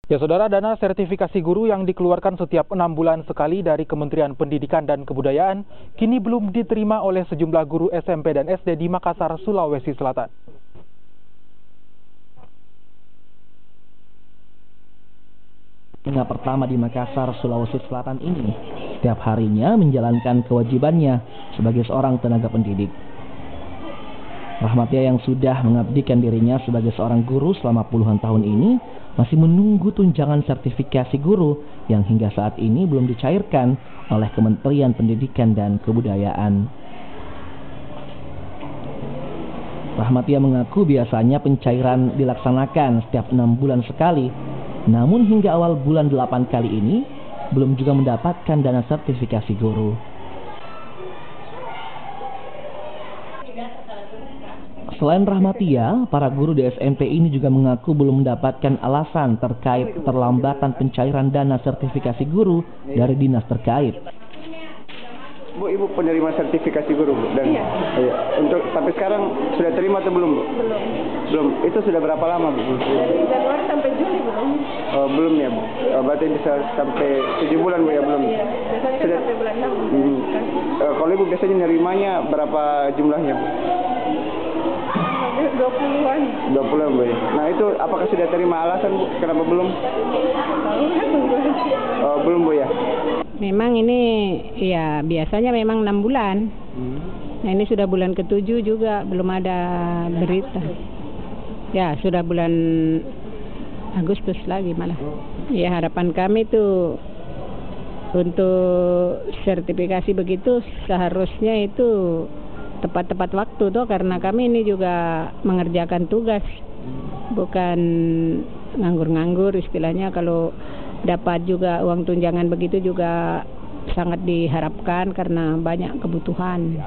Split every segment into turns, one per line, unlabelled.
Ya saudara, dana sertifikasi guru yang dikeluarkan setiap 6 bulan sekali dari Kementerian Pendidikan dan Kebudayaan kini belum diterima oleh sejumlah guru SMP dan SD di Makassar, Sulawesi Selatan.
Yang pertama di Makassar, Sulawesi Selatan ini setiap harinya menjalankan kewajibannya sebagai seorang tenaga pendidik. Rahmatia yang sudah mengabdikan dirinya sebagai seorang guru selama puluhan tahun ini masih menunggu tunjangan sertifikasi guru yang hingga saat ini belum dicairkan oleh Kementerian Pendidikan dan Kebudayaan. Rahmatia mengaku biasanya pencairan dilaksanakan setiap 6 bulan sekali, namun hingga awal bulan 8 kali ini belum juga mendapatkan dana sertifikasi guru. Selain Rahmatia, para guru di SMP ini juga mengaku belum mendapatkan alasan terkait keterlambatan pencairan dana sertifikasi guru dari dinas terkait.
Bu, Ibu penerima sertifikasi guru, Bu? Dan, iya. Untuk sampai sekarang sudah terima atau belum, Bu? Belum. Itu sudah berapa lama, Bu?
Dari Januari sampai Juli belum.
Oh, belum ya, Bu? Berarti bisa sampai 7 bulan, Bu, ya? Belum?
Iya, biasanya sudah sampai bulan 6.
Kalau Ibu biasanya nerimanya berapa jumlahnya, Bu?
20-an.
20-an, Bu. Nah, itu apakah sudah terima alasan, Bu? Kenapa belum? Belum, Bu, ya?
Memang ini ya biasanya memang 6 bulan. Nah ini sudah bulan ke-7 juga belum ada berita. Ya sudah bulan Agustus lagi malah. Ya harapan kami tuh untuk sertifikasi begitu seharusnya itu tepat-tepat waktu tuh, karena kami ini juga mengerjakan tugas, bukan nganggur-nganggur istilahnya. Kalau dapat juga uang tunjangan begitu juga sangat diharapkan karena banyak kebutuhan.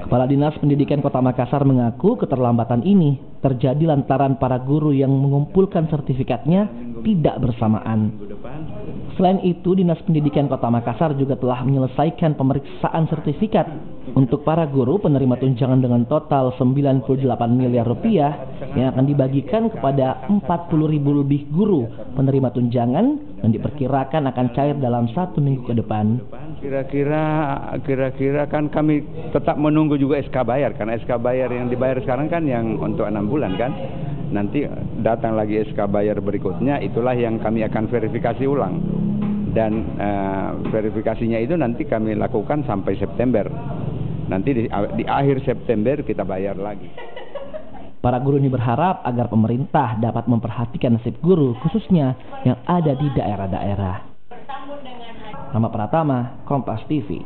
Kepala Dinas Pendidikan Kota Makassar mengaku keterlambatan ini terjadi lantaran para guru yang mengumpulkan sertifikatnya tidak bersamaan. Selain itu, Dinas Pendidikan Kota Makassar juga telah menyelesaikan pemeriksaan sertifikat untuk para guru penerima tunjangan dengan total 98 miliar rupiah yang akan dibagikan kepada 40.000 lebih guru penerima tunjangan dan diperkirakan akan cair dalam 1 minggu ke depan.
Kira-kira kan kami tetap menunggu juga SK bayar, karena SK bayar yang dibayar sekarang kan yang untuk 6 bulan kan. Nanti datang lagi SK bayar berikutnya, itulah yang kami akan verifikasi ulang. Dan verifikasinya itu nanti kami lakukan sampai September. Nanti di akhir September kita bayar lagi.
Para guru ini berharap agar pemerintah dapat memperhatikan nasib guru khususnya yang ada di daerah-daerah. Rama Pratama, Kompas TV.